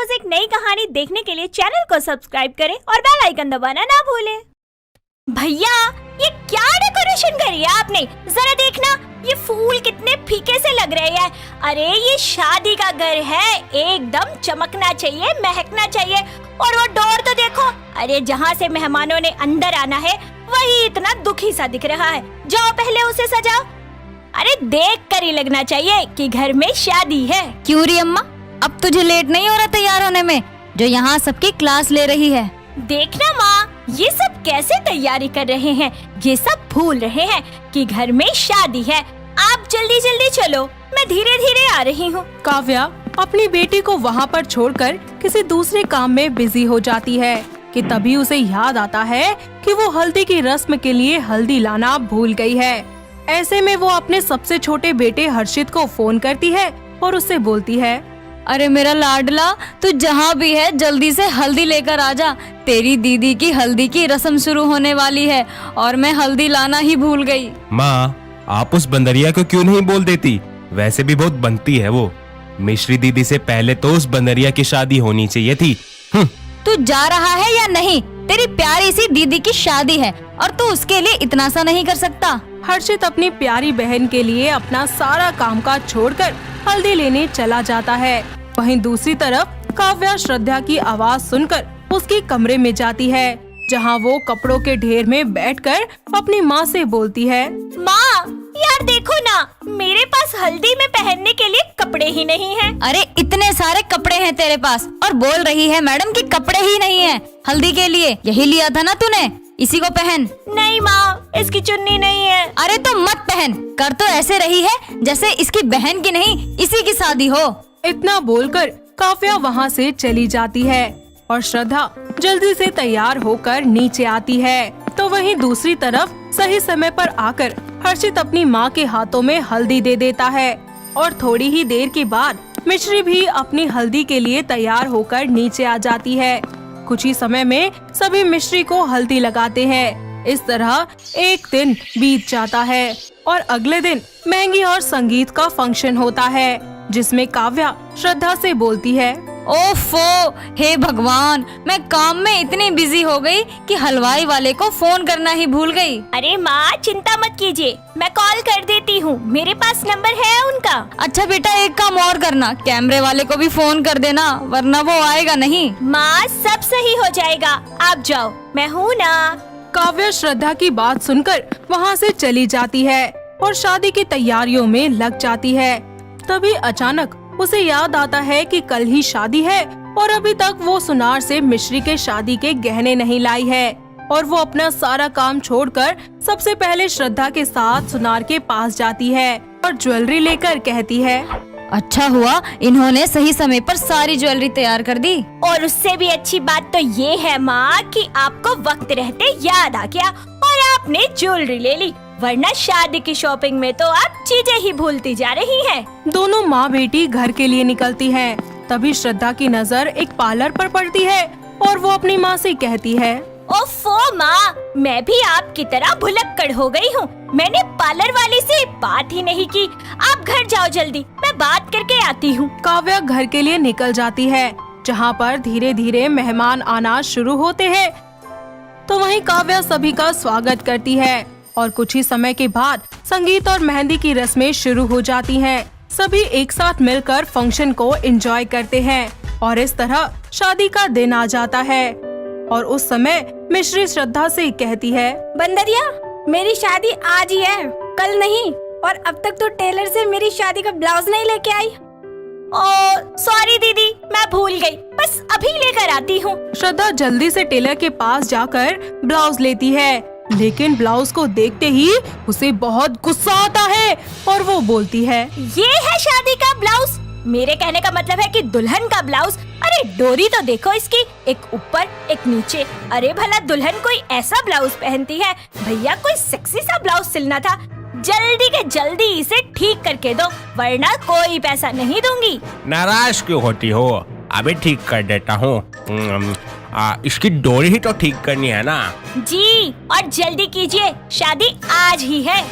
रोज एक नई कहानी देखने के लिए चैनल को सब्सक्राइब करें और बेल आइकन दबाना ना भूलें। भैया, ये क्या डेकोरेशन करी है आपने? जरा देखना, ये फूल कितने फीके से लग रहे हैं। अरे ये शादी का घर है, एकदम चमकना चाहिए, महकना चाहिए। और वो डोर तो देखो, अरे जहाँ से मेहमानों ने अंदर आना है वही इतना दुखी सा दिख रहा है। जाओ पहले उसे सजाओ। अरे देख कर ही लगना चाहिए कि घर में शादी है। क्यों री अम्मा, अब तुझे लेट नहीं हो रहा तैयार होने में, जो यहाँ सबकी क्लास ले रही है? देखना माँ, ये सब कैसे तैयारी कर रहे हैं। ये सब भूल रहे हैं कि घर में शादी है। आप जल्दी जल्दी चलो, मैं धीरे धीरे आ रही हूँ। काव्या अपनी बेटी को वहाँ पर छोड़कर किसी दूसरे काम में बिजी हो जाती है कि तभी उसे याद आता है कि वो हल्दी की रस्म के लिए हल्दी लाना भूल गई है। ऐसे में वो अपने सबसे छोटे बेटे हर्षित को फोन करती है और उससे बोलती है, अरे मेरा लाडला, तू जहाँ भी है जल्दी से हल्दी लेकर आ जा। तेरी दीदी की हल्दी की रस्म शुरू होने वाली है और मैं हल्दी लाना ही भूल गई। माँ, आप उस बंदरिया को क्यों नहीं बोल देती? वैसे भी बहुत बनती है वो। मिश्री दीदी से पहले तो उस बंदरिया की शादी होनी चाहिए थी। तू जा रहा है या नहीं? तेरी प्यारी सी दीदी की शादी है और तू उसके लिए इतना सा नहीं कर सकता। हर्षित अपनी प्यारी बहन के लिए अपना सारा कामकाज छोड़कर हल्दी लेने चला जाता है। वहीं दूसरी तरफ काव्या श्रद्धा की आवाज सुनकर उसके कमरे में जाती है, जहां वो कपड़ों के ढेर में बैठकर अपनी माँ से बोलती है, माँ, यार देखो ना, मेरे पास हल्दी में पहनने के लिए कपड़े ही नहीं हैं। अरे इतने सारे कपड़े हैं तेरे पास और बोल रही है मैडम कि कपड़े ही नहीं है हल्दी के लिए। यही लिया था ना तूने, इसी को पहन। नहीं माँ, इसकी चुन्नी नहीं है। अरे तो मत पहन, कर तो ऐसे रही है जैसे इसकी बहन की नहीं इसी की शादी हो। इतना बोलकर काव्या वहाँ से चली जाती है और श्रद्धा जल्दी से तैयार होकर नीचे आती है। तो वहीं दूसरी तरफ सही समय पर आकर हर्षित अपनी माँ के हाथों में हल्दी दे देता है और थोड़ी ही देर के बाद मिश्री भी अपनी हल्दी के लिए तैयार होकर नीचे आ जाती है। कुछ ही समय में सभी मिश्री को हल्दी लगाते हैं। इस तरह एक दिन बीत जाता है और अगले दिन मेहंदी और संगीत का फंक्शन होता है, जिसमें काव्या श्रद्धा से बोलती है, ओफो, हे भगवान, मैं काम में इतनी बिजी हो गई कि हलवाई वाले को फोन करना ही भूल गई। अरे माँ, चिंता मत कीजिए, मैं कॉल कर देती हूँ, मेरे पास नंबर है उनका। अच्छा बेटा, एक काम और करना, कैमरे वाले को भी फोन कर देना, वरना वो आएगा नहीं। माँ, सब सही हो जाएगा, आप जाओ, मैं हूँ ना। काव्या श्रद्धा की बात सुनकर वहाँ से चली जाती है और शादी की तैयारियों में लग जाती है। तभी अचानक उसे याद आता है कि कल ही शादी है और अभी तक वो सुनार से मिश्री के शादी के गहने नहीं लाई है। और वो अपना सारा काम छोड़कर सबसे पहले श्रद्धा के साथ सुनार के पास जाती है और ज्वेलरी लेकर कहती है, अच्छा हुआ इन्होंने सही समय पर सारी ज्वेलरी तैयार कर दी। और उससे भी अच्छी बात तो ये है माँ कि आपको वक्त रहते याद आ गया और आपने ज्वेलरी ले ली, वरना शादी की शॉपिंग में तो आप चीजें ही भूलती जा रही हैं। दोनों माँ बेटी घर के लिए निकलती हैं। तभी श्रद्धा की नजर एक पार्लर पर पड़ती है और वो अपनी माँ से कहती है, ओफो माँ, मैं भी आपकी तरह भुलक्कड़ हो गई हूँ। मैंने पार्लर वाली से बात ही नहीं की। आप घर जाओ जल्दी, मैं बात करके आती हूँ। काव्या घर के लिए निकल जाती है, जहाँ पर धीरे धीरे मेहमान आना शुरू होते हैं। तो वहीं काव्या सभी का स्वागत करती है और कुछ ही समय के बाद संगीत और मेहंदी की रस्में शुरू हो जाती हैं। सभी एक साथ मिलकर फंक्शन को एंजॉय करते हैं और इस तरह शादी का दिन आ जाता है। और उस समय मिश्री श्रद्धा से कहती है, बंदरिया, मेरी शादी आज ही है, कल नहीं। और अब तक तो टेलर से मेरी शादी का ब्लाउज नहीं लेके आई। ओ सॉरी दीदी, मैं भूल गई, बस अभी लेकर आती हूँ। श्रद्धा जल्दी से टेलर के पास जाकर ब्लाउज लेती है, लेकिन ब्लाउज को देखते ही उसे बहुत गुस्सा आता है और वो बोलती है, ये है शादी का ब्लाउज? मेरे कहने का मतलब है कि दुल्हन का ब्लाउज। अरे डोरी तो देखो इसकी, एक ऊपर एक नीचे। अरे भला दुल्हन कोई ऐसा ब्लाउज पहनती है? भैया कोई सेक्सी सा ब्लाउज सिलना था। जल्दी के जल्दी इसे ठीक करके दो, वरना कोई पैसा नहीं दूंगी। नाराज क्यों होती हो? अभी ठीक कर देता हूँ। इसकी डोरी ही तो ठीक करनी है ना। जी, और जल्दी कीजिए, शादी आज ही है।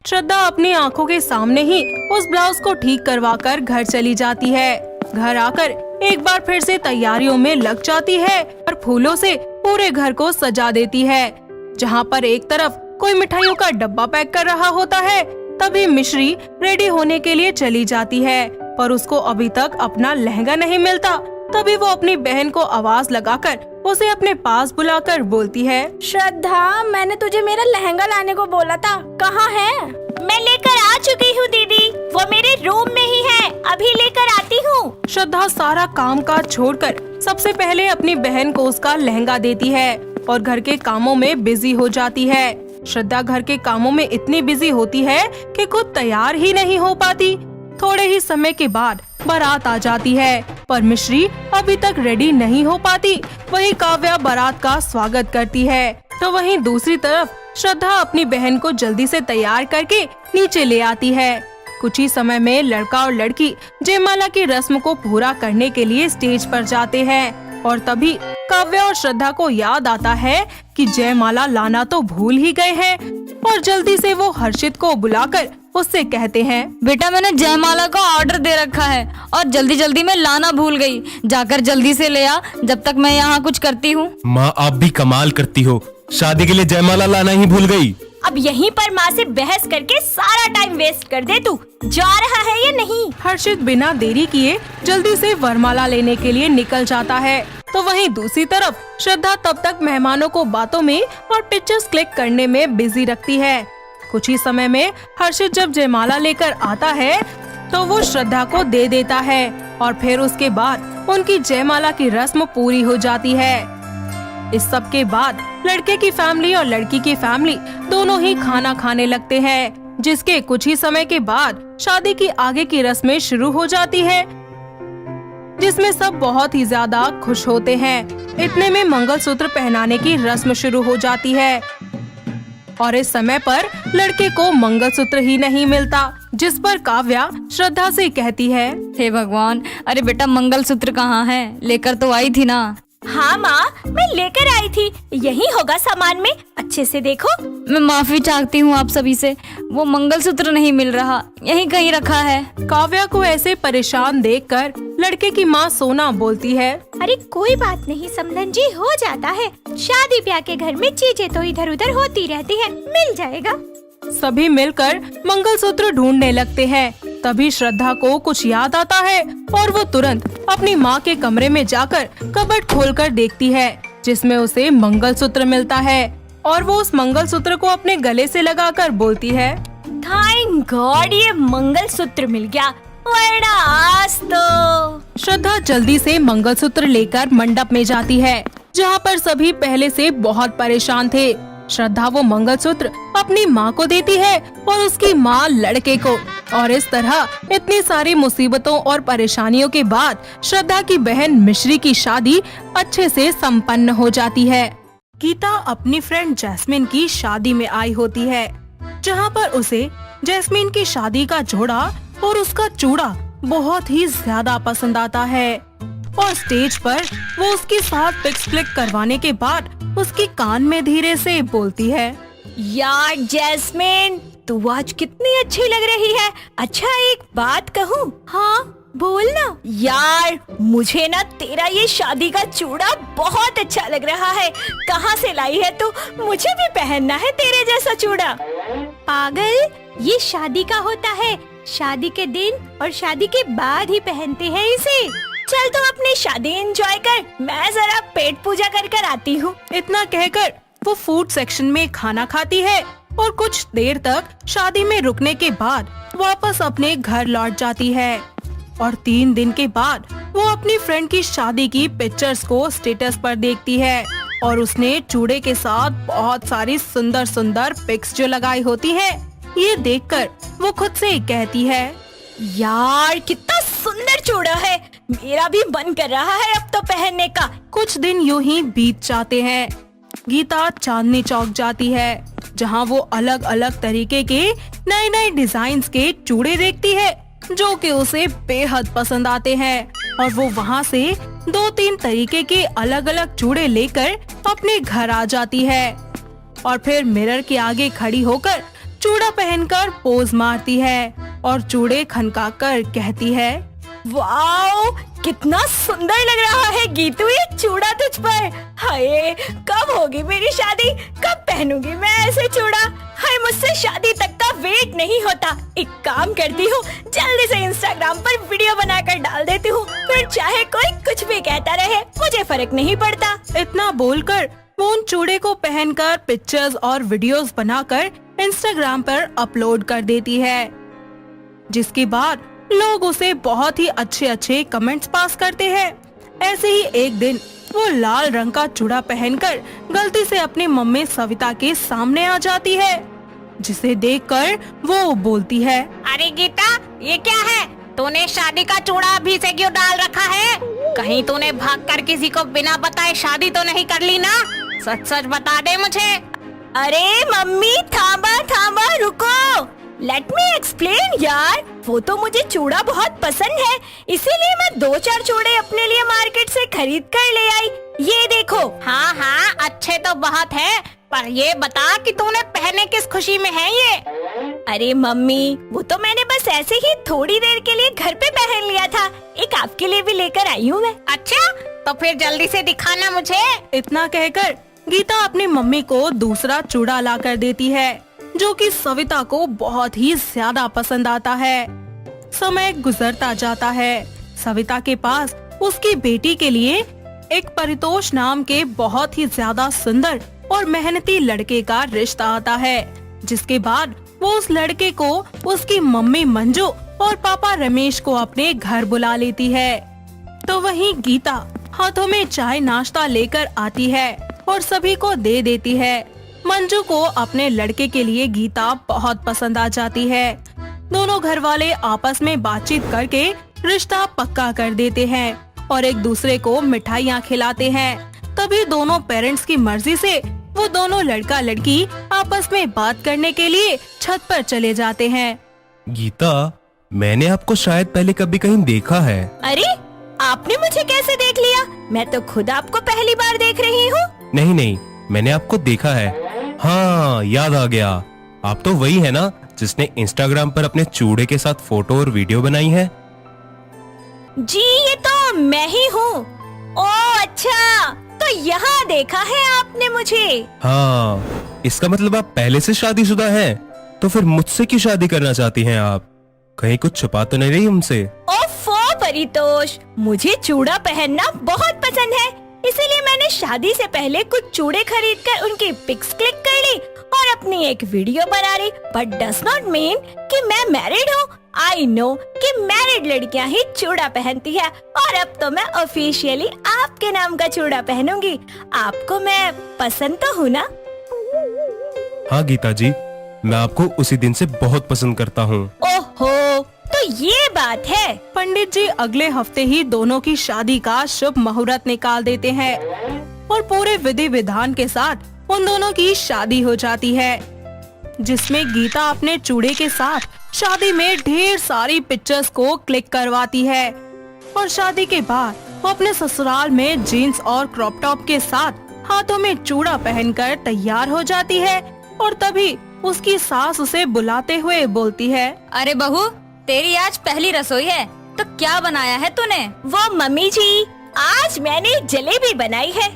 श्रद्धा अपनी आंखों के सामने ही उस ब्लाउज को ठीक करवाकर घर चली जाती है। घर आकर एक बार फिर से तैयारियों में लग जाती है और फूलों से पूरे घर को सजा देती है। जहाँ पर एक तरफ कोई मिठाइयों का डब्बा पैक कर रहा होता है, तभी मिश्री रेडी होने के लिए चली जाती है, पर उसको अभी तक अपना लहंगा नहीं मिलता। तभी वो अपनी बहन को आवाज लगाकर उसे अपने पास बुलाकर बोलती है, श्रद्धा, मैंने तुझे मेरा लहंगा लाने को बोला था, कहाँ है? मैं लेकर आ चुकी हूँ दीदी, वो मेरे रूम में ही है, अभी लेकर आती हूँ। श्रद्धा सारा काम काज छोड़कर सबसे पहले अपनी बहन को उसका लहंगा देती है और घर के कामों में बिजी हो जाती है। श्रद्धा घर के कामों में इतनी बिजी होती है कि खुद तैयार ही नहीं हो पाती। थोड़े ही समय के बाद बारात आ जाती है, पर मिश्री अभी तक रेडी नहीं हो पाती। वहीं काव्या बारात का स्वागत करती है, तो वहीं दूसरी तरफ श्रद्धा अपनी बहन को जल्दी से तैयार करके नीचे ले आती है। कुछ ही समय में लड़का और लड़की जयमाला की रस्म को पूरा करने के लिए स्टेज पर जाते हैं और तभी काव्या और श्रद्धा को याद आता है कि जयमाला लाना तो भूल ही गए हैं और जल्दी से वो हर्षित को बुलाकर उससे कहते हैं, बेटा मैंने जयमाला का ऑर्डर दे रखा है और जल्दी जल्दी में लाना भूल गई, जाकर जल्दी से ले आ, जब तक मैं यहाँ कुछ करती हूँ। माँ आप भी कमाल करती हो, शादी के लिए जयमाला लाना ही भूल गई। अब यहीं पर माँ से बहस करके सारा टाइम वेस्ट कर दे, तू जा रहा है या नहीं? हर्षित बिना देरी किए जल्दी से वरमाला लेने के लिए निकल जाता है, तो वहीं दूसरी तरफ श्रद्धा तब तक मेहमानों को बातों में और पिक्चर्स क्लिक करने में बिजी रखती है। कुछ ही समय में हर्षित जब जयमाला लेकर आता है तो वो श्रद्धा को दे देता है और फिर उसके बाद उनकी जयमाला की रस्म पूरी हो जाती है। इस सब के बाद लड़के की फैमिली और लड़की की फैमिली दोनों ही खाना खाने लगते हैं, जिसके कुछ ही समय के बाद शादी की आगे की रस्में शुरू हो जाती है, जिसमें सब बहुत ही ज्यादा खुश होते हैं। इतने में मंगलसूत्र पहनाने की रस्म शुरू हो जाती है और इस समय पर लड़के को मंगलसूत्र ही नहीं मिलता, जिस पर काव्या श्रद्धा से कहती है, हे भगवान, अरे बेटा मंगलसूत्र कहाँ है? लेकर तो आई थी ना। हाँ माँ, मैं लेकर आई थी, यही होगा सामान में, अच्छे से देखो। मैं माफी चाहती हूँ आप सभी से, वो मंगलसूत्र नहीं मिल रहा, यहीं कहीं रखा है। काव्या को ऐसे परेशान देखकर लड़के की माँ सोना बोलती है, अरे कोई बात नहीं समधन जी, हो जाता है, शादी ब्याह के घर में चीजें तो इधर उधर होती रहती है, मिल जाएगा। सभी मिलकर मंगलसूत्र ढूंढने लगते हैं। तभी श्रद्धा को कुछ याद आता है और वो तुरंत अपनी माँ के कमरे में जाकर कबर्ड खोलकर देखती है, जिसमें उसे मंगलसूत्र मिलता है और वो उस मंगलसूत्र को अपने गले से लगाकर बोलती है, थैंक गॉड ये मंगलसूत्र मिल गया, वरना आज तो। श्रद्धा जल्दी से मंगलसूत्र लेकर मंडप में जाती है, जहाँ पर सभी पहले से बहुत परेशान थे। श्रद्धा वो मंगलसूत्र अपनी माँ को देती है और उसकी माँ लड़के को, और इस तरह इतनी सारी मुसीबतों और परेशानियों के बाद श्रद्धा की बहन मिश्री की शादी अच्छे से संपन्न हो जाती है। गीता अपनी फ्रेंड जैस्मिन की शादी में आई होती है, जहाँ पर उसे जैस्मिन की शादी का जोड़ा और उसका चूड़ा बहुत ही ज्यादा पसंद आता है और स्टेज पर वो उसके साथ पिक्स क्लिक करवाने के बाद उसकी कान में धीरे से बोलती है, यार जैस्मिन, तू आज कितनी अच्छी लग रही है। अच्छा एक बात कहूँ? हाँ बोल ना। यार मुझे ना तेरा ये शादी का चूड़ा बहुत अच्छा लग रहा है, कहाँ से लाई है तू? मुझे भी पहनना है तेरे जैसा चूड़ा। पागल, ये शादी का होता है, शादी के दिन और शादी के बाद ही पहनते हैं इसे। चल तो अपनी शादी एंजॉय कर, मैं जरा पेट पूजा कर कर आती हूँ। इतना कहकर वो फूड सेक्शन में खाना खाती है और कुछ देर तक शादी में रुकने के बाद वापस अपने घर लौट जाती है और 3 दिन के बाद वो अपनी फ्रेंड की शादी की पिक्चर्स को स्टेटस पर देखती है और उसने चूड़े के साथ बहुत सारी सुंदर सुंदर पिक्स जो लगाई होती है, ये देखकर वो खुद से कहती है, यार कितना सुंदर चूड़ा है, मेरा भी मन कर रहा है अब तो पहनने का। कुछ दिन यूं ही बीत जाते हैं। गीता चांदनी चौक जाती है, जहां वो अलग अलग तरीके के नए नए डिजाइन्स के चूड़े देखती है, जो कि उसे बेहद पसंद आते हैं और वो वहां से 2-3 तरीके के अलग अलग चूड़े लेकर अपने घर आ जाती है और फिर मिरर के आगे खड़ी होकर चूड़ा पहनकर पोज मारती है और चूड़े खनकाकर कहती है, वाओ, कितना सुंदर लग रहा है गीतू ये चूड़ा तुझ पर। हाय, कब होगी मेरी शादी, कब पहनूंगी मैं ऐसे चूड़ा। हाय, मुझसे शादी तक का वेट नहीं होता। एक काम करती हूँ, जल्दी से इंस्टाग्राम पर वीडियो बनाकर डाल देती हूँ, फिर चाहे कोई कुछ भी कहता रहे, मुझे फर्क नहीं पड़ता। इतना बोलकर वो उन चूड़े को पहनकर पिक्चर्स और वीडियोस बनाकर इंस्टाग्राम पर अपलोड कर देती है, जिसके बाद लोग उसे बहुत ही अच्छे अच्छे कमेंट्स पास करते हैं। ऐसे ही एक दिन वो लाल रंग का चूड़ा पहनकर गलती से अपनी मम्मी सविता के सामने आ जाती है, जिसे देखकर वो बोलती है, अरे गीता, ये क्या है? तूने शादी का चूड़ा अभी से क्यों डाल रखा है? कहीं तूने भागकर किसी को बिना बताए शादी तो नहीं कर ली ना? सच सच बता दे मुझे। अरे मम्मी, थामा रुको, लेट मी एक्सप्लेन यार। वो तो मुझे चूड़ा बहुत पसंद है, इसीलिए मैं 2-4 चूड़े अपने लिए मार्केट से खरीद कर ले आई। ये देखो। हाँ हाँ, अच्छे तो बहुत है, पर ये बता कि तूने पहने किस खुशी में है ये? अरे मम्मी, वो तो मैंने बस ऐसे ही थोड़ी देर के लिए घर पे पहन लिया था। एक आपके लिए भी लेकर आई हूँ मैं। अच्छा, तो फिर जल्दी से दिखाना मुझे। इतना कहकर गीता अपनी मम्मी को दूसरा चूड़ा ला कर देती है, जो कि सविता को बहुत ही ज्यादा पसंद आता है। समय गुजरता जाता है। सविता के पास उसकी बेटी के लिए एक परितोष नाम के बहुत ही ज्यादा सुंदर और मेहनती लड़के का रिश्ता आता है, जिसके बाद वो उस लड़के को उसकी मम्मी मंजू और पापा रमेश को अपने घर बुला लेती है। तो वहीं गीता हाथों में चाय नाश्ता लेकर आती है और सभी को दे देती है। मंजू को अपने लड़के के लिए गीता बहुत पसंद आ जाती है। दोनों घर वाले आपस में बातचीत करके रिश्ता पक्का कर देते हैं और एक दूसरे को मिठाइयाँ खिलाते हैं। तभी दोनों पेरेंट्स की मर्जी से वो दोनों लड़का लड़की आपस में बात करने के लिए छत पर चले जाते हैं। गीता, मैंने आपको शायद पहले कभी कहीं देखा है। अरे, आपने मुझे कैसे देख लिया? मैं तो खुद आपको पहली बार देख रही हूँ। नहीं, मैंने आपको देखा है। हाँ, याद आ गया। आप तो वही है ना जिसने इंस्टाग्राम पर अपने चूड़े के साथ फोटो और वीडियो बनाई है? जी, ये तो मैं ही हूँ। ओह अच्छा, तो यहाँ देखा है आपने मुझे। हाँ, इसका मतलब आप पहले से शादीशुदा हैं। तो फिर मुझसे क्यों शादी करना चाहती हैं आप? कहीं कुछ छुपा तो नहीं रही हमसे? ओफो परितोष, मुझे चूड़ा पहनना बहुत पसंद है, इसीलिए मैंने शादी से पहले कुछ चूड़े खरीदकर उनकी पिक्स क्लिक कर ली और अपनी एक वीडियो बना ली। बट डज नॉट मीन कि मैं मैरिड हूँ। आई नो कि मैरिड लड़कियाँ ही चूड़ा पहनती है और अब तो मैं ऑफिशियली आपके नाम का चूड़ा पहनूंगी। आपको मैं पसंद तो हूँ ना? हाँ गीता जी, मैं आपको उसी दिन से बहुत पसंद करता हूँ। ओहो, तो ये बात है। पंडित जी अगले हफ्ते ही दोनों की शादी का शुभ मुहूर्त निकाल देते हैं और पूरे विधि विधान के साथ उन दोनों की शादी हो जाती है, जिसमें गीता अपने चूड़े के साथ शादी में ढेर सारी पिक्चर्स को क्लिक करवाती है और शादी के बाद वो अपने ससुराल में जीन्स और क्रॉप टॉप के साथ हाथों में चूड़ा पहनकर तैयार हो जाती है। और तभी उसकी सास उसे बुलाते हुए बोलती है, अरे बहू, तेरी आज पहली रसोई है, तो क्या बनाया है तूने? वो मम्मी जी, आज मैंने जलेबी बनाई है।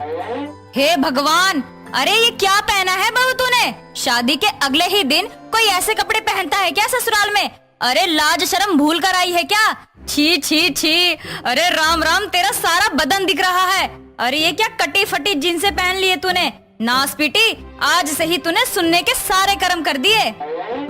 हे भगवान, अरे ये क्या पहना है बहू तूने? शादी के अगले ही दिन कोई ऐसे कपड़े पहनता है क्या ससुराल में? अरे लाज शर्म भूल कर आई है क्या? छी छी छी, अरे राम राम, तेरा सारा बदन दिख रहा है। अरे ये क्या कटी फटी जींसें पहन ली है तूने? नास पीटी, आज से ही तूने सुनने के सारे कर्म कर दिए।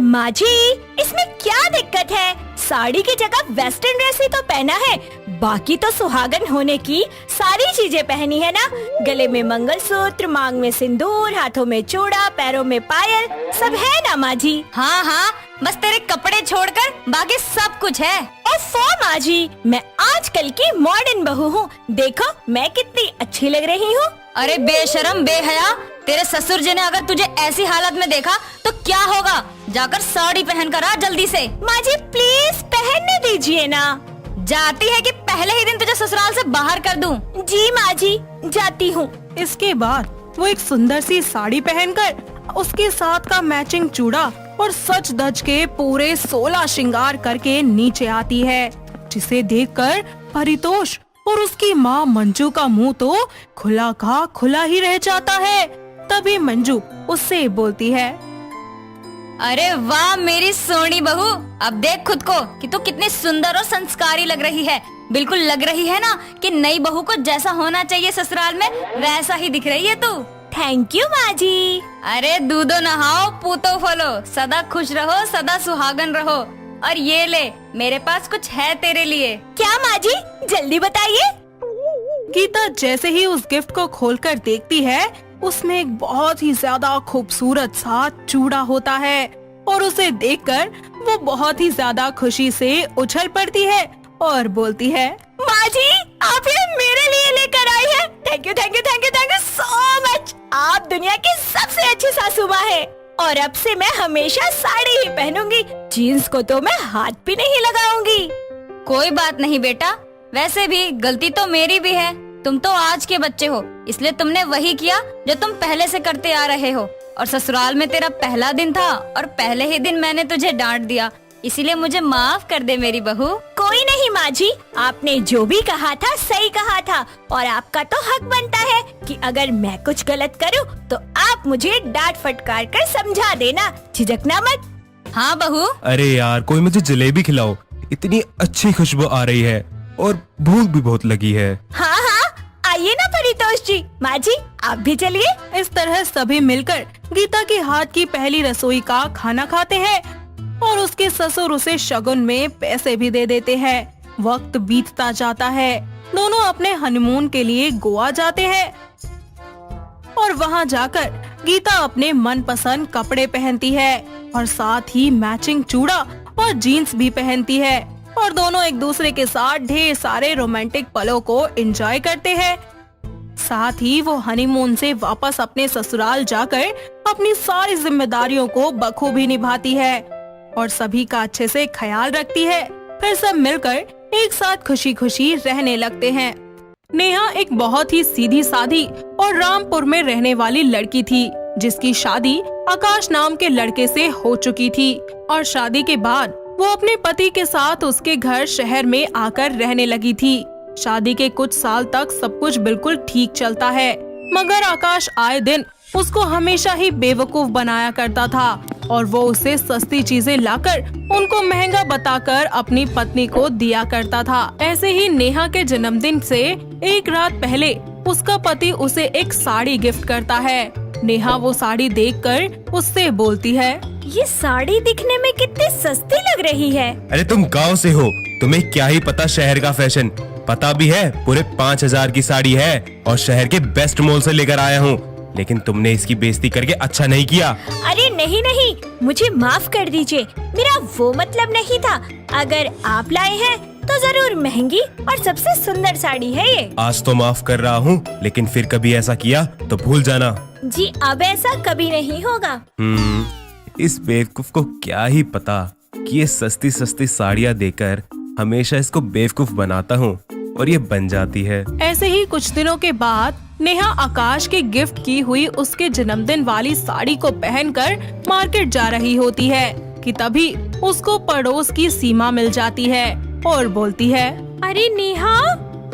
माँ जी, इसमें क्या दिक्कत है? साड़ी की जगह वेस्टर्न ड्रेस ही तो पहना है, बाकी तो सुहागन होने की सारी चीजें पहनी है ना। गले में मंगलसूत्र, मांग में सिंदूर, हाथों में चूड़ा, पैरों में पायल, सब है ना माँ जी? हाँ हाँ, बस तेरे कपड़े छोड़कर बाकी सब कुछ है। ओफो माँ जी, मैं आजकल की मॉडर्न बहू हूँ, देखो मैं कितनी अच्छी लग रही हूँ। अरे बेशरम बेहया, तेरे ससुर जी ने अगर तुझे ऐसी हालत में देखा तो क्या होगा? जाकर साड़ी पहन कर आ जल्दी से। माँ जी प्लीज पहनने दीजिए ना। जाती है कि पहले ही दिन तुझे ससुराल से बाहर कर दूं? जी माँ जी, जाती हूँ। इसके बाद वो एक सुंदर सी साड़ी पहनकर उसके साथ का मैचिंग चूड़ा और सच धज के पूरे 16 श्रृंगार करके नीचे आती है जिसे देखकर परितोष और उसकी माँ मंजू का मुंह तो खुला का खुला ही रह जाता है। तभी मंजू उससे बोलती है, अरे वाह मेरी सोनी बहू, अब देख खुद को कि तू कितनी सुंदर और संस्कारी लग रही है। बिल्कुल लग रही है ना कि नई बहू को जैसा होना चाहिए ससुराल में वैसा ही दिख रही है तू। थैंक यू माँ जी। अरे दूधो नहाओ पूतो फलो, सदा खुश रहो सदा सुहागन रहो। और ये ले, मेरे पास कुछ है तेरे लिए। क्या माँ जी, जल्दी बताइए। गीता जैसे ही उस गिफ्ट को खोलकर देखती है, उसमें एक बहुत ही ज्यादा खूबसूरत सा चूड़ा होता है और उसे देखकर वो बहुत ही ज्यादा खुशी से उछल पड़ती है और बोलती है, माँ जी, आप ये मेरे लिए लेकर आई है। Thank you thank you thank you thank you so much. आप दुनिया की सबसे अच्छी सासू माँ है और अब से मैं हमेशा साड़ी ही पहनूंगी। जीन्स को तो मैं हाथ भी नहीं लगाऊंगी। कोई बात नहीं बेटा, वैसे भी गलती तो मेरी भी है। तुम तो आज के बच्चे हो, इसलिए तुमने वही किया जो तुम पहले से करते आ रहे हो। और ससुराल में तेरा पहला दिन था और पहले ही दिन मैंने तुझे डांट दिया, इसीलिए मुझे माफ कर दे मेरी बहू। कोई नहीं माँ जी, आपने जो भी कहा था सही कहा था और आपका तो हक बनता है कि अगर मैं कुछ गलत करूँ तो आप मुझे डांट फटकार कर समझा देना, झिझकना मत। हाँ बहू। अरे यार, कोई मुझे जलेबी खिलाओ, इतनी अच्छी खुशबू आ रही है और भूख भी बहुत लगी है। हाँ हाँ, आइए ना परितोष जी। माँ जी, आप भी चलिए। इस तरह सभी मिलकर गीता के हाथ की पहली रसोई का खाना खाते हैं और उसके ससुर उसे शगुन में पैसे भी दे देते हैं। वक्त बीतता जाता है, दोनों अपने हनीमून के लिए गोवा जाते हैं और वहाँ जाकर गीता अपने मनपसंद कपड़े पहनती है और साथ ही मैचिंग चूड़ा और जीन्स भी पहनती है और दोनों एक दूसरे के साथ ढेर सारे रोमांटिक पलों को एंजॉय करते हैं। साथ ही वो हनीमून से वापस अपने ससुराल जाकर अपनी सारी जिम्मेदारियों को बखूबी निभाती है और सभी का अच्छे से ख्याल रखती है। फिर सब मिलकर एक साथ खुशी खुशी रहने लगते हैं। नेहा एक बहुत ही सीधी सादी और रामपुर में रहने वाली लड़की थी, जिसकी शादी आकाश नाम के लड़के से हो चुकी थी और शादी के बाद वो अपने पति के साथ उसके घर शहर में आकर रहने लगी थी। शादी के कुछ साल तक सब कुछ बिल्कुल ठीक चलता है, मगर आकाश आए दिन उसको हमेशा ही बेवकूफ बनाया करता था और वो उसे सस्ती चीजें लाकर उनको महंगा बताकर अपनी पत्नी को दिया करता था। ऐसे ही नेहा के जन्मदिन से एक रात पहले उसका पति उसे एक साड़ी गिफ्ट करता है। नेहा वो साड़ी देखकर उससे बोलती है, ये साड़ी दिखने में कितनी सस्ती लग रही है। अरे तुम गांव से हो, तुम्हें क्या ही पता शहर का फैशन। पता भी है, पूरे 5000 की साड़ी है और शहर के बेस्ट मॉल से लेकर आया हूँ, लेकिन तुमने इसकी बेइज्जती करके अच्छा नहीं किया। अरे नहीं नहीं, मुझे माफ कर दीजिए, मेरा वो मतलब नहीं था। अगर आप लाए हैं तो जरूर महंगी और सबसे सुंदर साड़ी है ये। आज तो माफ कर रहा हूँ, लेकिन फिर कभी ऐसा किया तो भूल जाना। जी अब ऐसा कभी नहीं होगा। इस बेवकूफ को क्या ही पता कि ये सस्ती सस्ती साड़ियाँ देकर हमेशा इसको बेवकूफ बनाता हूँ और ये बन जाती है। ऐसे ही कुछ दिनों के बाद नेहा आकाश के गिफ्ट की हुई उसके जन्मदिन वाली साड़ी को पहनकर मार्केट जा रही होती है कि तभी उसको पड़ोस की सीमा मिल जाती है और बोलती है, अरे नेहा,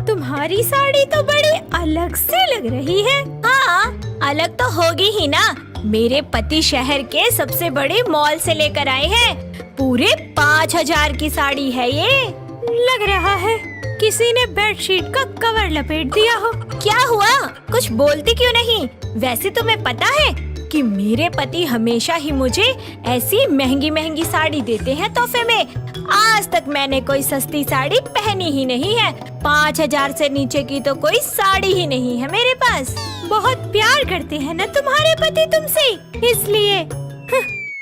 तुम्हारी साड़ी तो बड़ी अलग से लग रही है। हाँ, अलग तो होगी ही ना। मेरे पति शहर के सबसे बड़े मॉल से लेकर आए हैं। पूरे 5000 की साड़ी है ये। लग रहा है किसी ने बेडशीट का कवर लपेट दिया हो। क्या हुआ, कुछ बोलती क्यों नहीं? वैसे तुम्हें पता है कि मेरे पति हमेशा ही मुझे ऐसी महंगी महंगी साड़ी देते हैं तोहफे में। आज तक मैंने कोई सस्ती साड़ी पहनी ही नहीं है। 5000 से नीचे की तो कोई साड़ी ही नहीं है मेरे पास। बहुत प्यार करते हैं ना तुम्हारे पति तुमसे, इसलिए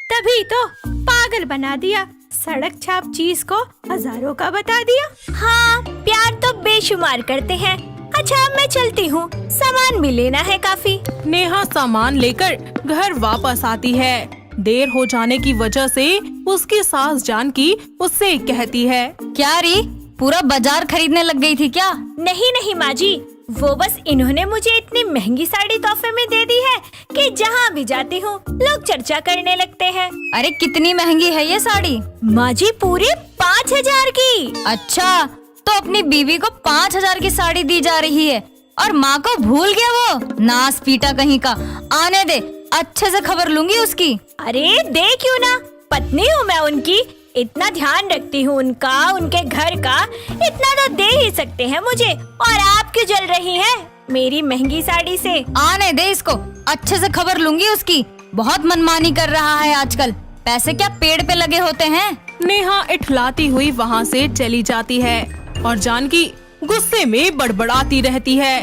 तभी तो पागल बना दिया। सड़क छाप चीज को हजारों का बता दिया। हाँ, प्यार तो बेशुमार करते हैं। अच्छा, अब मैं चलती हूँ, सामान भी लेना है काफी। नेहा सामान लेकर घर वापस आती है। देर हो जाने की वजह से उसकी सास जानकी उससे कहती है, क्या री, पूरा बाजार खरीदने लग गई थी क्या? नहीं नहीं माँ जी, वो बस इन्होंने मुझे इतनी महंगी साड़ी तोहफे में दे दी है कि जहाँ भी जाती हूँ लोग चर्चा करने लगते हैं। अरे कितनी महंगी है ये साड़ी? माँ जी पूरे 5,000 की। अच्छा, तो अपनी बीवी को 5,000 की साड़ी दी जा रही है और माँ को भूल गया वो नास पीटा कहीं का। आने दे, अच्छे से खबर लूंगी उसकी। अरे दे क्यों ना, पत्नी हूँ मैं उनकी, इतना ध्यान रखती हूँ उनका, उनके घर का, इतना तो दे ही सकते हैं मुझे। और आप क्यों जल रही हैं मेरी महंगी साड़ी से? आने दे इसको, अच्छे से खबर लूंगी उसकी। बहुत मनमानी कर रहा है आजकल, पैसे क्या पेड़ पे लगे होते हैं। नेहा इठलाती हुई वहाँ से चली जाती है और जानकी गुस्से में बड़बड़ाती रहती है।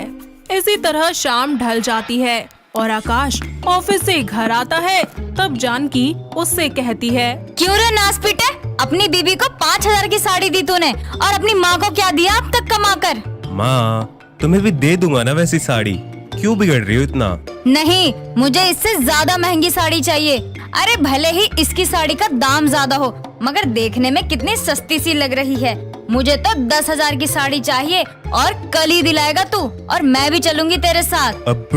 इसी तरह शाम ढल जाती है और आकाश ऑफिस से घर आता है। तब जानकी उससे कहती है, क्यों रे नास पीटे, अपनी बीबी को 5,000 की साड़ी दी तूने और अपनी माँ को क्या दिया अब तक कमा कर? माँ तुम्हें भी दे दूंगा ना वैसी साड़ी, क्यों बिगड़ रही हो इतना? नहीं, मुझे इससे ज्यादा महंगी साड़ी चाहिए। अरे भले ही इसकी साड़ी का दाम ज्यादा हो, मगर देखने में कितनी सस्ती सी लग रही है। मुझे तो 10,000 की साड़ी चाहिए और कल ही दिलाएगा तू, और मैं भी चलूंगी तेरे साथ। अब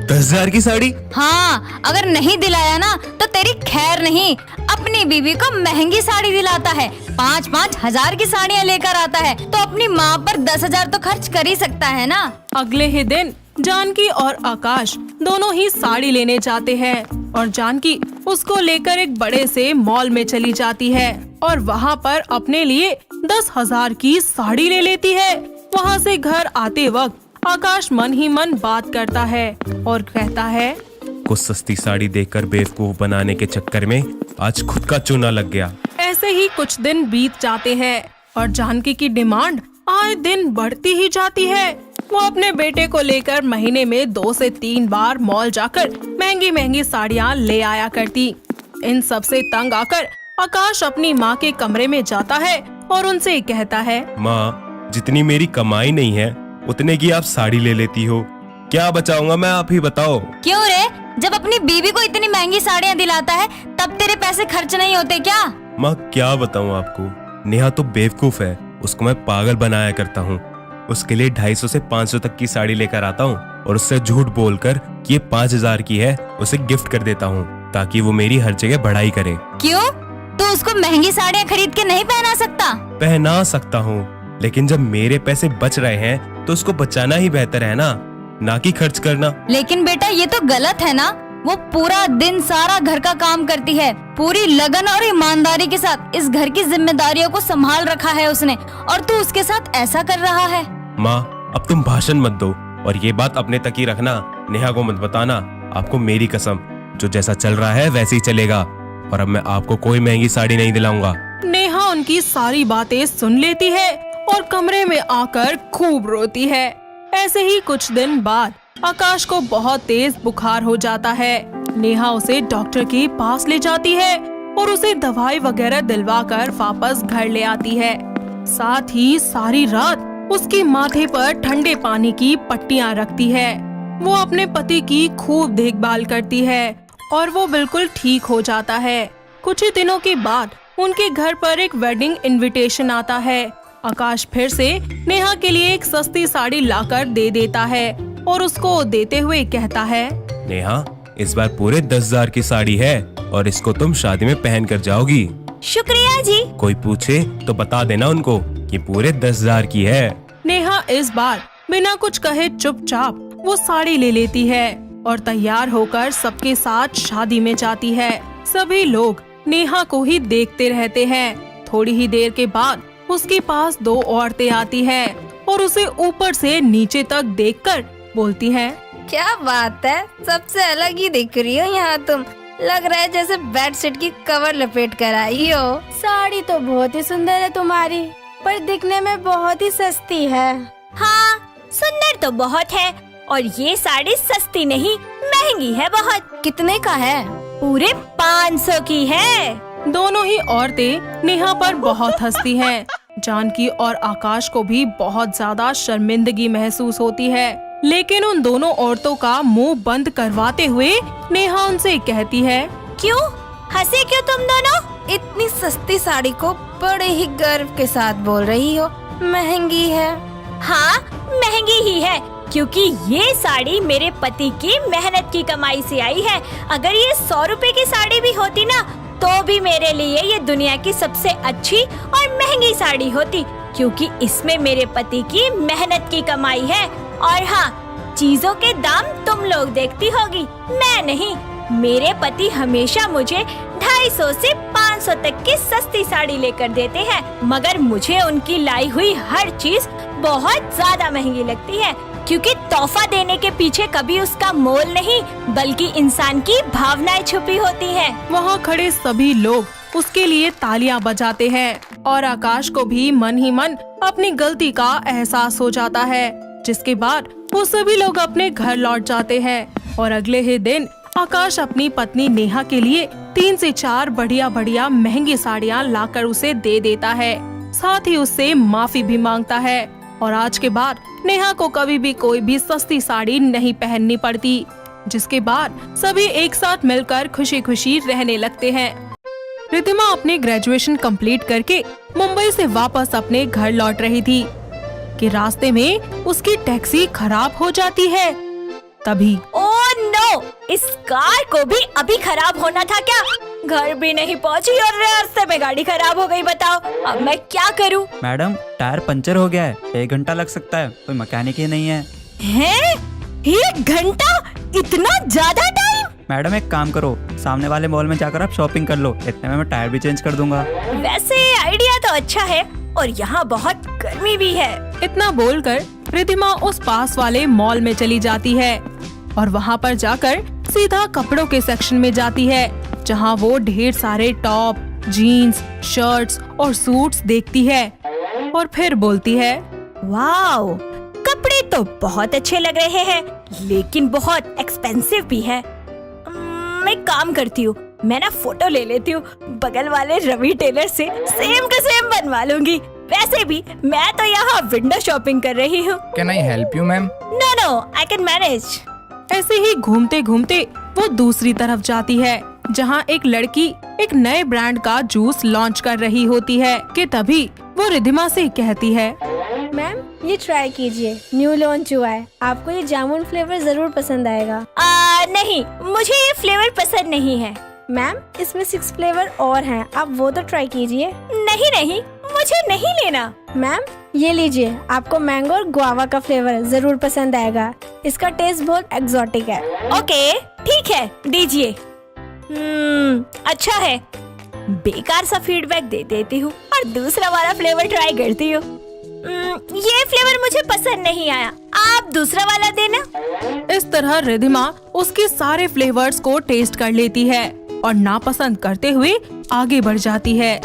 10,000 की साड़ी? हाँ, अगर नहीं दिलाया ना तो तेरी खैर नहीं। अपनी बीवी को महंगी साड़ी दिलाता है, 5-5 हजार की साड़ियाँ लेकर आता है, तो अपनी माँ पर 10,000 तो खर्च कर ही सकता है ना। अगले ही दिन जानकी और आकाश दोनों ही साड़ी लेने जाते हैं और जानकी उसको लेकर एक बड़े से मॉल में चली जाती है और वहाँ पर अपने लिए 10,000 की साड़ी ले लेती है। वहाँ से घर आते वक्त आकाश मन ही मन बात करता है और कहता है, कुछ सस्ती साड़ी देखकर बेवकूफ बनाने के चक्कर में आज खुद का चूना लग गया। ऐसे ही कुछ दिन बीत जाते हैं और जानकी की डिमांड आए दिन बढ़ती ही जाती है। वो अपने बेटे को लेकर महीने में 2 से 3 बार मॉल जाकर महंगी महंगी साड़ियाँ ले आया करती। इन सब से तंग आकर आकाश अपनी माँ के कमरे में जाता है और उनसे कहता है, माँ जितनी मेरी कमाई नहीं है उतने की आप साड़ी ले लेती हो, क्या बचाऊंगा मैं, आप ही बताओ। क्यों रे, जब अपनी बीवी को इतनी महंगी साड़ियाँ दिलाता है तब तेरे पैसे खर्च नहीं होते क्या? माँ क्या बताऊँ आपको, नेहा तो बेवकूफ है, उसको मैं पागल बनाया करता हूँ। उसके लिए 250 से 500 तक की साड़ी लेकर आता हूँ और उससे झूठ बोलकर कि ये 5,000 की है उसे गिफ्ट कर देता हूँ ताकि वो मेरी हर जगह बढ़ाई करे। क्यों, तू उसको महंगी साड़ियाँ खरीद के नहीं पहना सकता? पहना सकता हूँ, लेकिन जब मेरे पैसे बच रहे हैं तो उसको बचाना ही बेहतर है ना कि खर्च करना। लेकिन बेटा ये तो गलत है ना, वो पूरा दिन सारा घर का काम करती है, पूरी लगन और ईमानदारी के साथ इस घर की जिम्मेदारियों को संभाल रखा है उसने, और तू उसके साथ ऐसा कर रहा है। माँ अब तुम भाषण मत दो और ये बात अपने तक ही रखना, नेहा को मत बताना। आपको मेरी कसम, जो जैसा चल रहा है वैसे ही चलेगा और अब मैं आपको कोई महंगी साड़ी नहीं दिलाऊंगा। नेहा उनकी सारी बातें सुन लेती है और कमरे में आकर खूब रोती है। ऐसे ही कुछ दिन बाद आकाश को बहुत तेज बुखार हो जाता है। नेहा उसे डॉक्टर के पास ले जाती है और उसे दवाई वगैरह दिलवाकर वापस घर ले आती है। साथ ही सारी रात उसके माथे पर ठंडे पानी की पट्टियां रखती है। वो अपने पति की खूब देखभाल करती है और वो बिल्कुल ठीक हो जाता है। कुछ ही दिनों के बाद उनके घर पर एक वेडिंग इनविटेशन आता है। आकाश फिर से नेहा के लिए एक सस्ती साड़ी लाकर दे देता है और उसको देते हुए कहता है, नेहा इस बार पूरे 10,000 की साड़ी है और इसको तुम शादी में पहन कर जाओगी। शुक्रिया जी। कोई पूछे तो बता देना उनको कि पूरे 10,000 की है। नेहा इस बार बिना कुछ कहे चुपचाप वो साड़ी ले लेती है और तैयार होकर सबके साथ शादी में जाती है। सभी लोग नेहा को ही देखते रहते हैं। थोड़ी ही देर के बाद उसके पास 2 औरतें आती हैं और उसे ऊपर से नीचे तक देखकर बोलती हैं, क्या बात है, सबसे अलग ही दिख रही हो यहाँ तुम। लग रहा है जैसे बेडशीट की कवर लपेट कर आई हो। साड़ी तो बहुत ही सुंदर है तुम्हारी, पर दिखने में बहुत ही सस्ती है। हाँ, सुंदर तो बहुत है और ये साड़ी सस्ती नहीं महंगी है बहुत। कितने का है? पूरे 500 की है। दोनों ही औरतें नेहा पर बहुत हंसती हैं। जानकी और आकाश को भी बहुत ज्यादा शर्मिंदगी महसूस होती है, लेकिन उन दोनों औरतों का मुंह बंद करवाते हुए नेहा उनसे कहती है, क्यों हंसे क्यों तुम दोनों? इतनी सस्ती साड़ी को बड़े ही गर्व के साथ बोल रही हो, महंगी है। हाँ महंगी ही है, क्योंकि ये साड़ी मेरे पति की मेहनत की कमाई से आई है। अगर ये 100 रुपए की साड़ी भी होती ना, तो भी मेरे लिए ये दुनिया की सबसे अच्छी और महंगी साड़ी होती, क्योंकि इसमें मेरे पति की मेहनत की कमाई है। और हाँ, चीजों के दाम तुम लोग देखती होगी, मैं नहीं। मेरे पति हमेशा मुझे 250 से 500 तक की सस्ती साड़ी लेकर देते हैं, मगर मुझे उनकी लाई हुई हर चीज बहुत ज्यादा महंगी लगती है, क्योंकि तोहफा देने के पीछे कभी उसका मोल नहीं, बल्कि इंसान की भावनाएं छुपी होती हैं। वहाँ खड़े सभी लोग उसके लिए तालियां बजाते हैं और आकाश को भी मन ही मन अपनी गलती का एहसास हो जाता है, जिसके बाद वो सभी लोग अपने घर लौट जाते हैं। और अगले ही दिन आकाश अपनी पत्नी नेहा के लिए 3 से 4 बढ़िया बढ़िया महंगी साड़ियाँ लाकर उसे दे देता है, साथ ही उससे माफी भी मांगता है। और आज के बाद नेहा को कभी भी कोई भी सस्ती साड़ी नहीं पहननी पड़ती, जिसके बाद सभी एक साथ मिलकर खुशी खुशी रहने लगते हैं। रिद्धिमा अपने ग्रेजुएशन कंप्लीट करके मुंबई से वापस अपने घर लौट रही थी कि रास्ते में उसकी टैक्सी खराब हो जाती है। तभी ओह नो, इस कार को भी अभी खराब होना था क्या? घर भी नहीं पहुंची और रास्ते में गाड़ी खराब हो गई। बताओ अब मैं क्या करूं? मैडम, टायर पंचर हो गया है, 1 घंटा लग सकता है, कोई मैकेनिक ही नहीं है। हैं? 1 घंटा? इतना ज्यादा टाइम? मैडम एक काम करो, सामने वाले मॉल में जाकर आप शॉपिंग कर लो, इतने में मैं टायर भी चेंज कर दूंगा। वैसे आइडिया तो अच्छा है, और यहाँ बहुत गर्मी भी है। इतना बोलकर रिद्धिमा उस पास वाले मॉल में चली जाती है और वहाँ पर जाकर सीधा कपड़ों के सेक्शन में जाती है, जहाँ वो ढेर सारे टॉप, जीन्स, शर्ट्स और सूट्स देखती है और फिर बोलती है, वाओ, कपड़े तो बहुत अच्छे लग रहे हैं, लेकिन बहुत एक्सपेंसिव भी है। मैं काम करती हूँ, मैं ना फोटो ले लेती हूँ बगल वाले रवि टेलर से, सेम टू सेम बनवा लूंगी। वैसे भी मैं तो यहाँ विंडो शॉपिंग कर रही हूँ। Can I help you, ma'am? No, I can manage. ऐसे ही घूमते घूमते वो दूसरी तरफ जाती है, जहाँ एक लड़की एक नए ब्रांड का जूस लॉन्च कर रही होती है कि तभी वो रिद्धिमा से कहती है, मैम ये ट्राई कीजिए, न्यू लॉन्च हुआ है, आपको ये जामुन फ्लेवर जरूर पसंद आएगा। नहीं, मुझे ये फ्लेवर पसंद नहीं है। मैम इसमें 6 फ्लेवर और हैं, आप वो तो ट्राई कीजिए। नहीं, मुझे नहीं लेना। मैम ये लीजिए, आपको मैंगो और गुआवा का फ्लेवर जरूर पसंद आएगा, इसका टेस्ट बहुत एक्सोटिक है। ओके ठीक है, दीजिए। अच्छा है, बेकार सा फीडबैक दे देती हूँ और दूसरा वाला फ्लेवर ट्राई करती हूँ। ये फ्लेवर मुझे पसंद नहीं आया, आप दूसरा वाला देना। इस तरह रिद्धिमा उसके सारे फ्लेवर्स को टेस्ट कर लेती है और नापसंद करते हुए आगे बढ़ जाती है।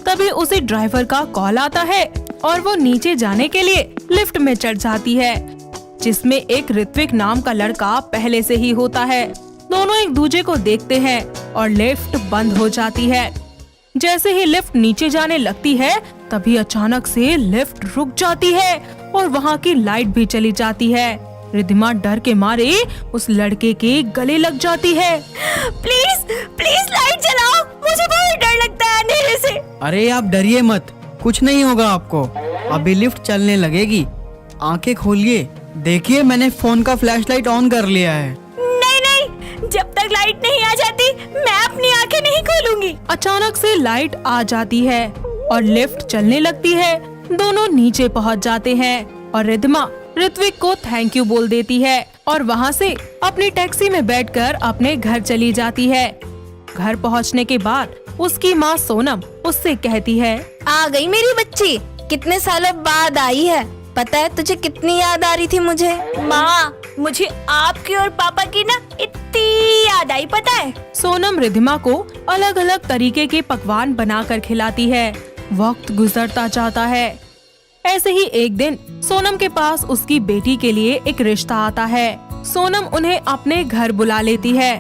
तभी उसे ड्राइवर का कॉल आता है और वो नीचे जाने के लिए लिफ्ट में चढ़ जाती है, जिसमें एक ऋत्विक नाम का लड़का पहले से ही होता है। दोनों एक दूसरे को देखते हैं और लिफ्ट बंद हो जाती है। जैसे ही लिफ्ट नीचे जाने लगती है, तभी अचानक से लिफ्ट रुक जाती है और वहाँ की लाइट भी चली जाती है। रिद्धिमा डर के मारे उस लड़के के गले लग जाती है। प्लीज लाइट जलाओ, मुझे बहुत डर लगता है अंधेरे से। अरे आप डरिए मत, कुछ नहीं होगा आपको, अभी लिफ्ट चलने लगेगी। आंखें खोलिए, देखिए मैंने फोन का फ्लैशलाइट ऑन कर लिया है। नहीं, जब तक लाइट नहीं आ जाती मैं अपनी आंखें नहीं खोलूंगी। अचानक से लाइट आ जाती है और लिफ्ट चलने लगती है। दोनों नीचे पहुंच जाते हैं और रिद्धिमा ऋत्विक को थैंक यू बोल देती है और वहां से अपनी टैक्सी में बैठकर अपने घर चली जाती है। घर पहुंचने के बाद उसकी माँ सोनम उससे कहती है, आ गई मेरी बच्ची, कितने सालों बाद आई है, पता है तुझे कितनी याद आ रही थी मुझे। माँ, मुझे आपकी और पापा की ना इतनी याद आई, पता है। सोनम रिद्धिमा को अलग अलग तरीके के पकवान बनाकर खिलाती है। वक्त गुजरता जाता है। ऐसे ही एक दिन सोनम के पास उसकी बेटी के लिए एक रिश्ता आता है। सोनम उन्हें अपने घर बुला लेती है,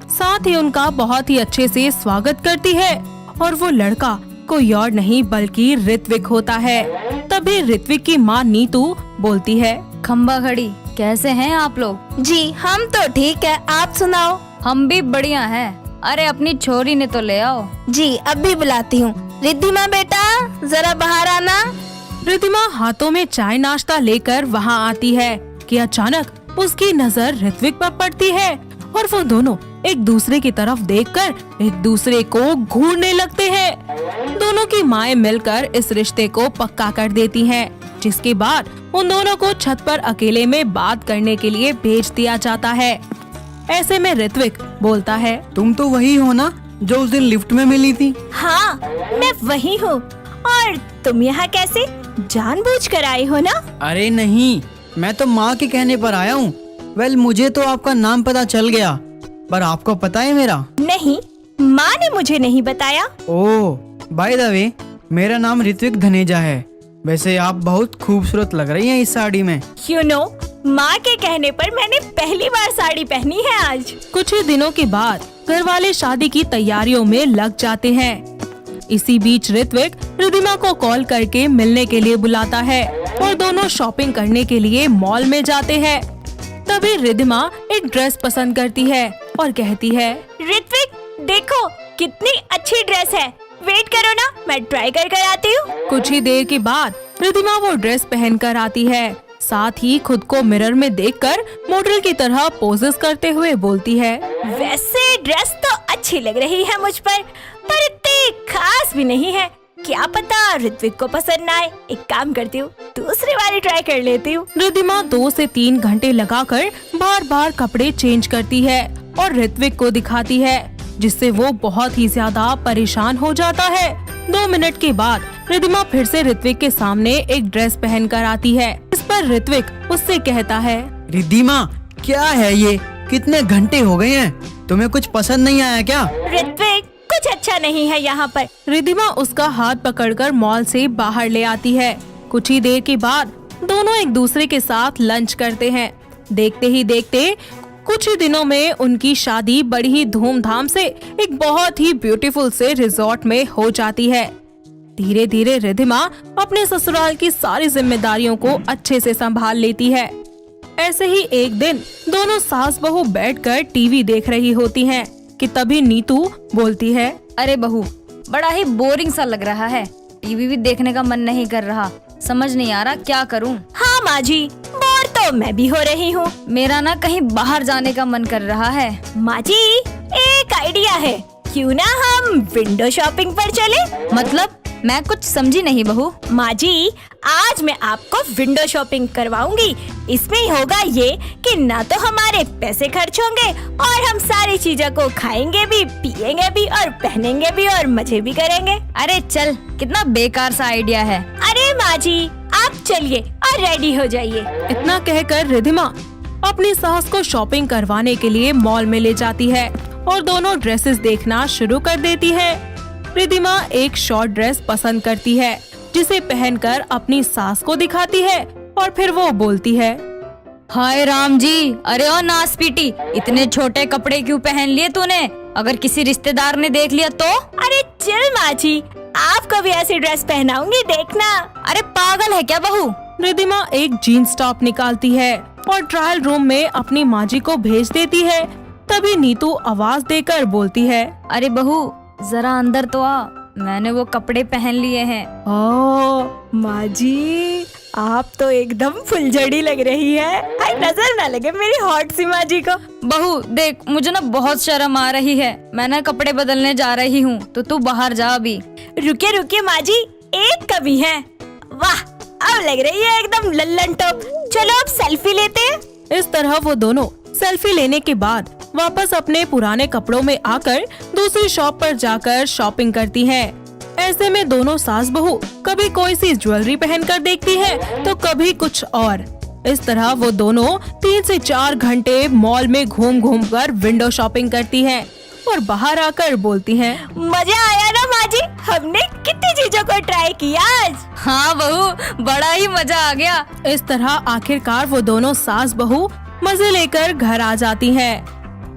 साथ ही उनका बहुत ही अच्छे से स्वागत करती है और वो लड़का कोई और नहीं बल्कि ऋत्विक होता है। तभी ऋत्विक की माँ नीतू बोलती है, खम्बा खड़ी, कैसे हैं आप लोग? जी हम तो ठीक है, आप सुनाओ। हम भी बढ़िया हैं। अरे अपनी छोरी ने तो ले आओ। जी अब भी बुलाती हूँ। रिद्धिमा बेटा जरा बाहर आना। रिद्धिमा हाथों में चाय नाश्ता लेकर वहाँ आती है कि अचानक उसकी नजर ऋत्विक पर पड़ती है और वो दोनों एक दूसरे की तरफ देखकर एक दूसरे को घूरने लगते हैं। दोनों की माएं मिलकर इस रिश्ते को पक्का कर देती हैं, जिसके बाद उन दोनों को छत पर अकेले में बात करने के लिए भेज दिया जाता है। ऐसे में ऋत्विक बोलता है, तुम तो वही हो ना जो उस दिन लिफ्ट में मिली थी? हाँ, मैं वही हूँ। और तुम यहाँ कैसे? जानबूझकर आए हो ना? अरे नहीं, मैं तो माँ के कहने पर आया हूँ। वेल, मुझे तो आपका नाम पता चल गया, पर आपको पता है मेरा? नहीं, माँ ने मुझे नहीं बताया। ओह, बाय द वे, मेरा नाम ऋत्विक धनेजा है। वैसे आप बहुत खूबसूरत लग रही हैं इस साड़ी में। You know, माँ के कहने पर मैंने पहली बार साड़ी पहनी है आज। कुछ ही दिनों के बाद घर वाले शादी की तैयारियों में लग जाते हैं। इसी बीच ऋत्विक रिद्धिमा को कॉल करके मिलने के लिए बुलाता है और दोनों शॉपिंग करने के लिए मॉल में जाते हैं। तभी रिद्धिमा एक ड्रेस पसंद करती है और कहती है, ऋत्विक, देखो कितनी अच्छी ड्रेस है। वेट करो ना, मैं ट्राई कर आती हूँ। कुछ ही देर के बाद रिद्धिमा वो ड्रेस पहन कर आती है। साथ ही खुद को मिरर में देखकर मॉडल की तरह पोजेस करते हुए बोलती है, वैसे ड्रेस तो अच्छी लग रही है मुझ पर इतनी खास भी नहीं है। क्या पता ऋत्विक को पसंद ना आए। एक काम करती हूँ, दूसरी वाली ट्राई कर लेती हूँ। रिद्धिमा 2 से 3 घंटे लगाकर बार बार कपड़े चेंज करती है और ऋत्विक को दिखाती है, जिससे वो बहुत ही ज्यादा परेशान हो जाता है। 2 मिनट के बाद रिद्धिमा फिर से ऋत्विक के सामने एक ड्रेस पहन कर आती है। इस पर ऋत्विक उससे कहता है, रिद्धिमा, क्या है ये? कितने घंटे हो गए हैं, तुम्हें कुछ पसंद नहीं आया क्या? ऋत्विक, कुछ अच्छा नहीं है यहाँ पर। रिद्धिमा उसका हाथ पकड़कर मॉल से बाहर ले आती है। कुछ ही देर के बाद दोनों एक दूसरे के साथ लंच करते हैं। देखते ही देखते कुछ ही दिनों में उनकी शादी बड़ी ही धूमधाम से एक बहुत ही ब्यूटीफुल से रिजॉर्ट में हो जाती है। धीरे धीरे रिद्धिमा अपने ससुराल की सारी जिम्मेदारियों को अच्छे से संभाल लेती है। ऐसे ही एक दिन दोनों सास बहू बैठकर टीवी देख रही होती हैं कि तभी नीतू बोलती है, अरे बहू, बड़ा ही बोरिंग सा लग रहा है। टीवी भी देखने का मन नहीं कर रहा। समझ नहीं आ रहा क्या करूं। हाँ माँ जी, बोर तो मैं भी हो रही हूँ। मेरा ना कहीं बाहर जाने का मन कर रहा है। माँ जी, एक आइडिया है, क्यों ना हम विंडो शॉपिंग पर चले? मतलब मैं कुछ समझी नहीं बहू। माँ जी, आज मैं आपको विंडो शॉपिंग करवाऊंगी। इसमें होगा ये कि ना तो हमारे पैसे खर्च होंगे और हम सारी चीजों को खाएंगे भी, पिएंगे भी और पहनेंगे भी और मजे भी करेंगे। अरे चल, कितना बेकार सा आइडिया है। अरे माँ जी, आप चलिए और रेडी हो जाइए। इतना कहकर रिद्धिमा अपनी सास को शॉपिंग करवाने के लिए मॉल में ले जाती है और दोनों ड्रेसेस देखना शुरू कर देती है। रिद्धिमा एक शॉर्ट ड्रेस पसंद करती है, जिसे पहनकर अपनी सास को दिखाती है और फिर वो बोलती है, हाय राम जी, अरे ओ नास पीटी, इतने छोटे कपड़े क्यों पहन लिए तूने? अगर किसी रिश्तेदार ने देख लिया तो? अरे चल माँ जी, आपको भी ऐसी ड्रेस पहनाऊंगी, देखना। अरे पागल है क्या बहू? रिद्धिमा एक जीन्स टॉप निकालती है और ट्रायल रूम में अपनी माँ जी को भेज देती है। तभी नीतू आवाज देकर बोलती है, अरे बहू, जरा अंदर तो आ, मैंने वो कपड़े पहन लिए हैं। ओह माँ जी, आप तो एकदम फुलझड़ी लग रही है। हाय, नजर ना लगे मेरी हॉट सी माँ जी को। बहू देख, मुझे ना बहुत शर्म आ रही है। मैं ना कपड़े बदलने जा रही हूँ, तो तू बाहर जा अभी। रुकिए रुकिए माँ जी, एक कभी है। वाह, अब लग रही है एकदम लल्लन टॉप। चलो अब सेल्फी लेते हैं। इस तरह वो दोनों सेल्फी लेने के बाद वापस अपने पुराने कपड़ों में आकर दूसरी शॉप पर जाकर शॉपिंग करती हैं। ऐसे में दोनों सास बहू कभी कोई सी ज्वेलरी पहनकर देखती है तो कभी कुछ और। इस तरह वो दोनों 3 से 4 घंटे मॉल में घूम घूम कर विंडो शॉपिंग करती हैं और बाहर आकर बोलती हैं, मजा आया ना माँ जी, हमने कितनी चीजों को ट्राई किया आज। हाँ बहू, बड़ा ही मजा आ गया। इस तरह आखिरकार वो दोनों सास बहू मजे लेकर घर आ जाती हैं।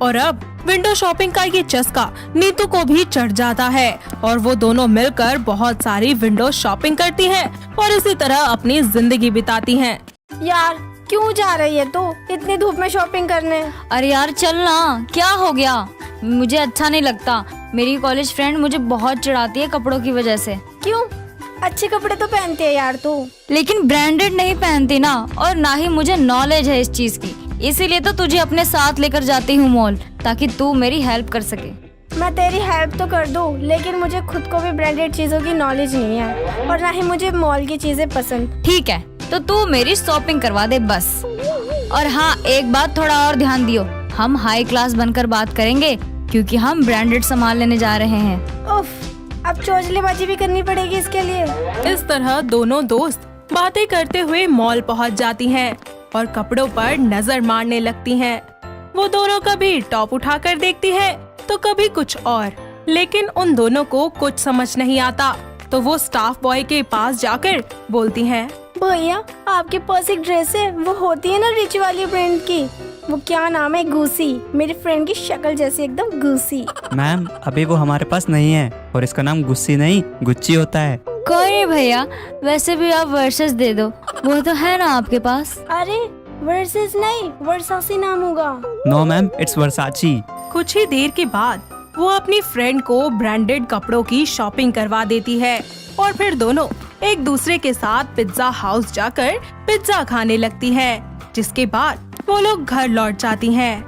और अब विंडो शॉपिंग का ये चस्का नीतू को भी चढ़ जाता है और वो दोनों मिलकर बहुत सारी विंडो शॉपिंग करती हैं और इसी तरह अपनी जिंदगी बिताती हैं। यार, क्यों जा रही है तू इतनी धूप में शॉपिंग करने? अरे यार चल ना, क्या हो गया? मुझे अच्छा नहीं लगता। मेरी कॉलेज फ्रेंड मुझे बहुत चिढ़ाती है कपड़ों की वजह से। क्यों? अच्छे कपड़े तो पहनती है यार तू। लेकिन ब्रांडेड नहीं पहनती ना, और ना ही मुझे नॉलेज है इस चीज की, इसीलिए तो तुझे अपने साथ लेकर जाती हूँ मॉल, ताकि तू मेरी हेल्प कर सके। मैं तेरी हेल्प तो कर दूँ, लेकिन मुझे खुद को भी ब्रांडेड चीजों की नॉलेज नहीं है और ना ही मुझे मॉल की चीजें पसंद। ठीक है, तो तू मेरी शॉपिंग करवा दे बस। और हाँ, एक बात थोड़ा और ध्यान दियो, हम हाई क्लास बनकर बात करेंगे क्योंकि हम ब्रांडेड सामान लेने जा रहे हैं। उफ, अब चोचलेबाजी भी करनी पड़ेगी इसके लिए। इस तरह दोनों दोस्त बातें करते हुए मॉल पहुंच जाती हैं और कपड़ों पर नजर मारने लगती हैं। वो दोनों कभी टॉप उठाकर देखती है तो कभी कुछ और, लेकिन उन दोनों को कुछ समझ नहीं आता। तो वो स्टाफ बॉय के पास जाकर बोलती हैं, भैया आपके पास एक ड्रेस है, वो होती है ना रिच वाली ब्रांड की, वो क्या नाम है, गूसी, मेरी फ्रेंड की शक्ल जैसी एकदम गूसी। मैम अभी वो हमारे पास नहीं है और इसका नाम गुस्सी नहीं गुच्ची होता है। कोई नहीं भैया, वैसे भी आप वर्सेस दे दो, वो तो है ना आपके पास। अरे वर्सेस नहीं, वर्सासी नाम होगा। नो मैम, इट्स वर्साची। कुछ ही देर के बाद वो अपनी फ्रेंड को ब्रांडेड कपड़ों की शॉपिंग करवा देती है और फिर दोनों एक दूसरे के साथ पिज्जा हाउस जाकर पिज्जा खाने लगती हैं, जिसके बाद वो लोग घर लौट जाती हैं।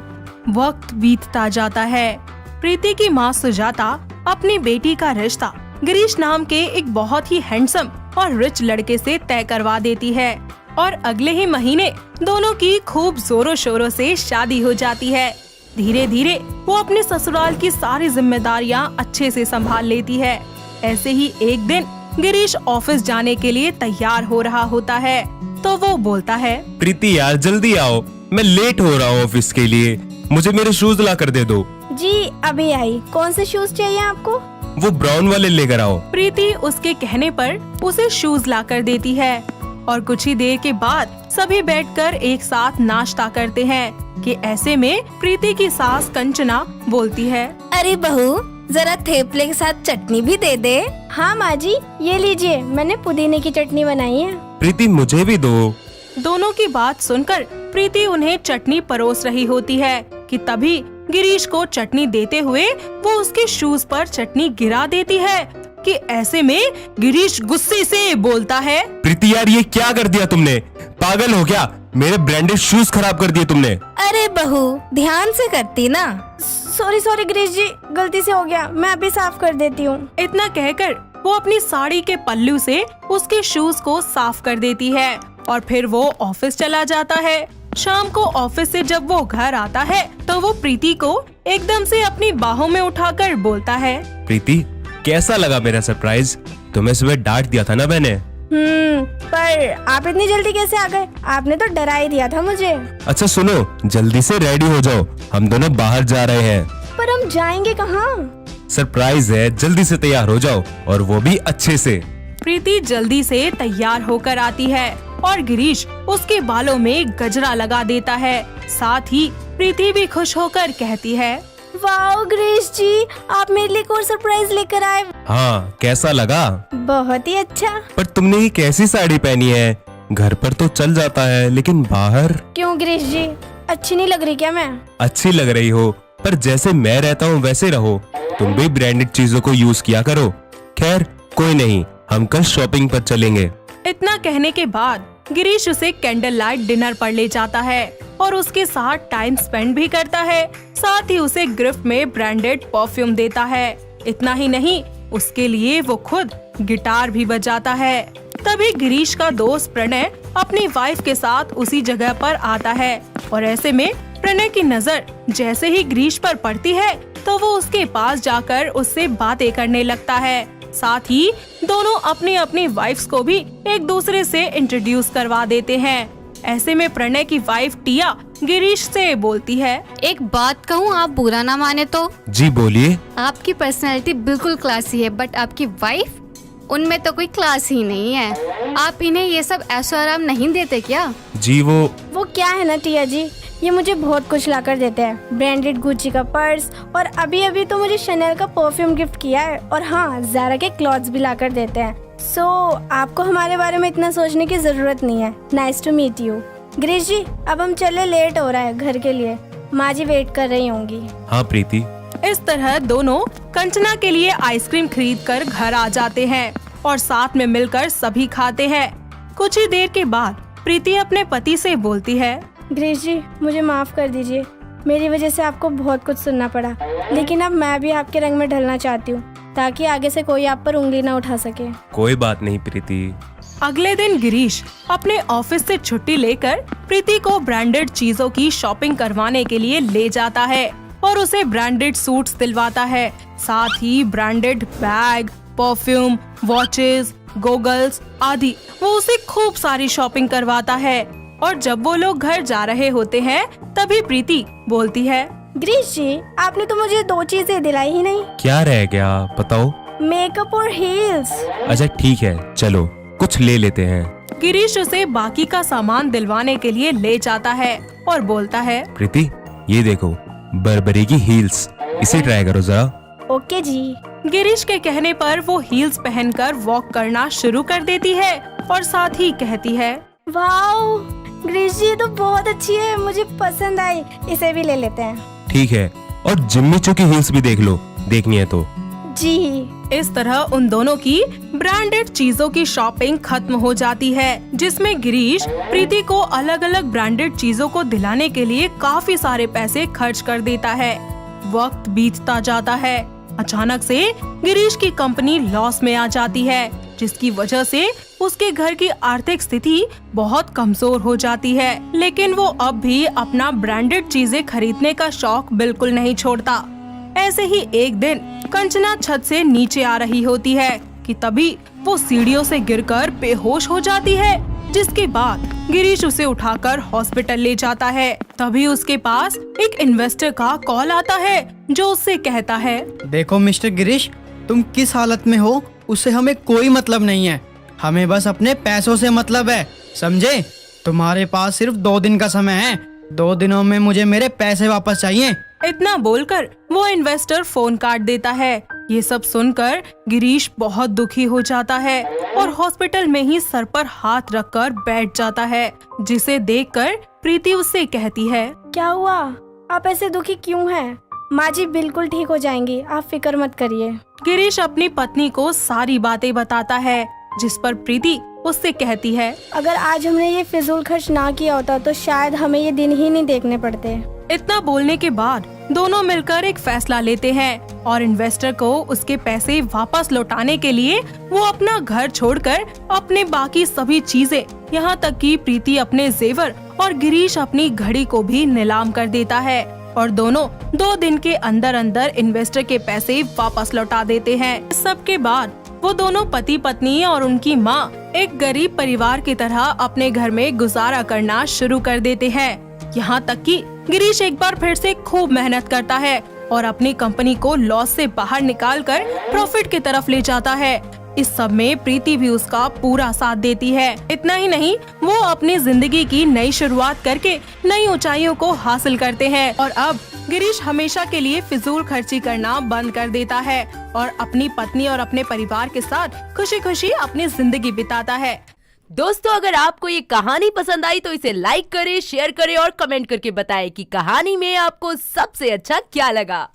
वक्त बीतता जाता है। प्रीति की माँ सुजाता अपनी बेटी का रिश्ता गिरीश नाम के एक बहुत ही हैंडसम और रिच लड़के से तय करवा देती है और अगले ही महीने दोनों की खूब जोरों शोरों से शादी हो जाती है। धीरे धीरे वो अपने ससुराल की सारी जिम्मेदारियां अच्छे से संभाल लेती है। ऐसे ही एक दिन गिरीश ऑफिस जाने के लिए तैयार हो रहा होता है तो वो बोलता है, प्रीति यार जल्दी आओ, मैं लेट हो रहा हूँ ऑफिस के लिए, मुझे मेरे शूज ला कर दे दो। जी अभी आई, कौन से शूज चाहिए आपको? वो ब्राउन वाले लेकर आओ। प्रीति उसके कहने पर उसे शूज ला कर देती है और कुछ ही देर के बाद सभी बैठकर एक साथ नाश्ता करते हैं कि ऐसे में प्रीति की सास कंचना बोलती है, अरे बहू जरा थेपले के साथ चटनी भी दे दे। हाँ माँ जी, ये लीजिए, मैंने पुदीने की चटनी बनाई है। प्रीति मुझे भी दो। दोनों की बात सुनकर प्रीति उन्हें चटनी परोस रही होती है कि तभी गिरीश को चटनी देते हुए वो उसके शूज पर चटनी गिरा देती है कि ऐसे में गिरीश गुस्से से बोलता है, प्रीति यार ये क्या कर दिया तुमने, पागल हो क्या, मेरे ब्रांडेड शूज खराब कर दिए तुमने। अरे बहू ध्यान से करती ना। सॉरी गिरीश जी, गलती से हो गया, मैं अभी साफ कर देती हूँ। इतना कहकर वो अपनी साड़ी के पल्लू से उसके शूज को साफ कर देती है और फिर वो ऑफिस चला जाता है। शाम को ऑफिस से जब वो घर आता है तो वो प्रीति को एकदम से अपनी बाहों में उठाकर बोलता है, प्रीति कैसा लगा मेरा सरप्राइज, तुम्हें सुबह डांट दिया था ना मैंने। पर आप इतनी जल्दी कैसे आ गए? आपने तो डरा ही दिया था मुझे। अच्छा सुनो, जल्दी से रेडी हो जाओ, हम दोनों बाहर जा रहे हैं। पर हम जाएंगे कहाँ? सरप्राइज है, जल्दी से तैयार हो जाओ और वो भी अच्छे से। प्रीति जल्दी से तैयार होकर आती है और गिरीश उसके बालों में गजरा लगा देता है। साथ ही प्रीति भी खुश होकर कहती है, वाओ गिरीश जी, आप मेरे लिए कोई सरप्राइज लेकर आए। हाँ कैसा लगा? बहुत ही अच्छा। पर तुमने ये कैसी साड़ी पहनी है, घर पर तो चल जाता है लेकिन बाहर। क्यों गिरीश जी, अच्छी नहीं लग रही क्या मैं? अच्छी लग रही हो, पर जैसे मैं रहता हूँ वैसे रहो, तुम भी ब्रांडेड चीजों को यूज किया करो। खैर कोई नहीं, हम कल शॉपिंग पर चलेंगे। इतना कहने के बाद गिरीश उसे कैंडल लाइट डिनर पर ले जाता है और उसके साथ टाइम स्पेंड भी करता है। साथ ही उसे गिफ्ट में ब्रांडेड परफ्यूम देता है। इतना ही नहीं, उसके लिए वो खुद गिटार भी बजाता है। तभी गिरीश का दोस्त प्रणय अपनी वाइफ के साथ उसी जगह पर आता है और ऐसे में प्रणय की नजर जैसे ही गिरीश पर पड़ती है तो वो उसके पास जाकर उससे बातें करने लगता है। साथ ही दोनों अपनी अपनी वाइफ्स को भी एक दूसरे से इंट्रोड्यूस करवा देते हैं। ऐसे में प्रणय की वाइफ टिया गिरीश से बोलती है, एक बात कहूँ, आप बुरा ना माने तो? जी बोलिए। आपकी पर्सनैलिटी बिल्कुल क्लासी है, बट आपकी वाइफ, उनमें तो कोई क्लास ही नहीं है। आप इन्हें ये सब ऐशो आराम नहीं देते क्या? जी वो क्या है ना टिया जी, ये मुझे बहुत कुछ ला कर देते हैं। ब्रांडेड गुच्ची का पर्स और अभी अभी तो मुझे शनेल का परफ्यूम गिफ्ट किया है और हाँ, ज़ारा के क्लॉथ्स भी ला कर देते हैं। सो आपको हमारे बारे में इतना सोचने की जरूरत नहीं है। Nice to meet you. Girish ji, अब हम चले, लेट हो रहा है घर के लिए, माँ जी वेट कर रही होंगी। हाँ प्रीति। इस तरह दोनों कंचना के लिए आइसक्रीम खरीद कर घर आ जाते हैं और साथ में मिलकर सभी खाते हैं। कुछ ही देर के बाद प्रीति अपने पति से बोलती है, गिरीश जी, मुझे माफ कर दीजिए, मेरी वजह से आपको बहुत कुछ सुनना पड़ा, लेकिन अब मैं भी आपके रंग में ढलना चाहती हूँ ताकि आगे से कोई आप पर उंगली ना उठा सके। कोई बात नहीं प्रीति। अगले दिन गिरीश अपने ऑफिस से छुट्टी लेकर प्रीति को ब्रांडेड चीजों की शॉपिंग करवाने के लिए ले जाता है और उसे ब्रांडेड सूट्स दिलवाता है, साथ ही branded bag, perfume, watches, goggles आदि वो उसे खूब सारी शॉपिंग करवाता है। और जब वो लोग घर जा रहे होते हैं तभी प्रीति बोलती है, गिरीश जी, आपने तो मुझे 2 चीजें दिलाई ही नहीं। क्या रह गया बताओ? मेकअप और हील्स। अच्छा ठीक है, चलो कुछ ले लेते हैं। गिरीश उसे बाकी का सामान दिलवाने के लिए ले जाता है और बोलता है, प्रीति ये देखो, बर्बरी की हील्स, इसे ट्राई करो जरा। ओके जी। गिरीश के कहने पर वो हील्स पहनकर वॉक करना शुरू कर देती है और साथ ही कहती है, वाओ गिरीश जी, तो बहुत अच्छी है, मुझे पसंद आई, इसे भी ले लेते हैं। ठीक है, और जिम्मी चू की हील्स भी देख लो, देखनी है तो। जी। इस तरह उन दोनों की ब्रांडेड चीजों की शॉपिंग खत्म हो जाती है, जिसमें गिरीश प्रीति को अलग अलग ब्रांडेड चीजों को दिलाने के लिए काफी सारे पैसे खर्च कर देता है। वक्त बीतता जाता है। अचानक से गिरीश की कंपनी लॉस में आ जाती है, जिसकी वजह से उसके घर की आर्थिक स्थिति बहुत कमजोर हो जाती है। लेकिन वो अब भी अपना ब्रांडेड चीजें खरीदने का शौक बिल्कुल नहीं छोड़ता। ऐसे ही एक दिन कंचना छत से नीचे आ रही होती है कि तभी वो सीढ़ियों से गिरकर बेहोश हो जाती है, जिसके बाद गिरीश उसे उठाकर हॉस्पिटल ले जाता है। तभी उसके पास एक इन्वेस्टर का कॉल आता है जो उससे कहता है, देखो मिस्टर गिरीश, तुम किस हालत में हो उससे हमें कोई मतलब नहीं है, हमें बस अपने पैसों से मतलब है, समझे? तुम्हारे पास सिर्फ 2 दिन का समय है, 2 दिनों में मुझे मेरे पैसे वापस चाहिए। इतना बोलकर वो इन्वेस्टर फोन काट देता है। ये सब सुनकर गिरीश बहुत दुखी हो जाता है और हॉस्पिटल में ही सर पर हाथ रखकर बैठ जाता है, जिसे देखकर प्रीति उससे कहती है, क्या हुआ? आप ऐसे दुखी क्यों हैं? माँ जी बिल्कुल ठीक हो जाएंगी, आप फिक्र मत करिए। गिरीश अपनी पत्नी को सारी बातें बताता है, जिस पर प्रीति उससे कहती है, अगर आज हमने ये फिजूल खर्च ना किया होता तो शायद हमें ये दिन ही नहीं देखने पड़ते। इतना बोलने के बाद दोनों मिलकर एक फैसला लेते हैं और इन्वेस्टर को उसके पैसे वापस लौटाने के लिए वो अपना घर छोड़कर अपने बाकी सभी चीजें, यहाँ तक कि प्रीति अपने जेवर और गिरीश अपनी घड़ी को भी नीलाम कर देता है और दोनों 2 दिन के अंदर अंदर इन्वेस्टर के पैसे वापस लौटा देते हैं। सबके बाद वो दोनों पति पत्नी और उनकी माँ एक गरीब परिवार की तरह अपने घर में गुजारा करना शुरू कर देते हैं। यहाँ तक कि गिरीश एक बार फिर से खूब मेहनत करता है और अपनी कंपनी को लॉस से बाहर निकालकर प्रॉफिट की तरफ ले जाता है। इस सब में प्रीति भी उसका पूरा साथ देती है। इतना ही नहीं, वो अपनी जिंदगी की नई शुरुआत करके नई ऊंचाइयों को हासिल करते हैं और अब गिरीश हमेशा के लिए फिजूल खर्ची करना बंद कर देता है और अपनी पत्नी और अपने परिवार के साथ खुशी खुशी अपनी जिंदगी बिताता है। दोस्तों, अगर आपको ये कहानी पसंद आई तो इसे लाइक करें, शेयर करें और कमेंट करके बताएं कि कहानी में आपको सबसे अच्छा क्या लगा।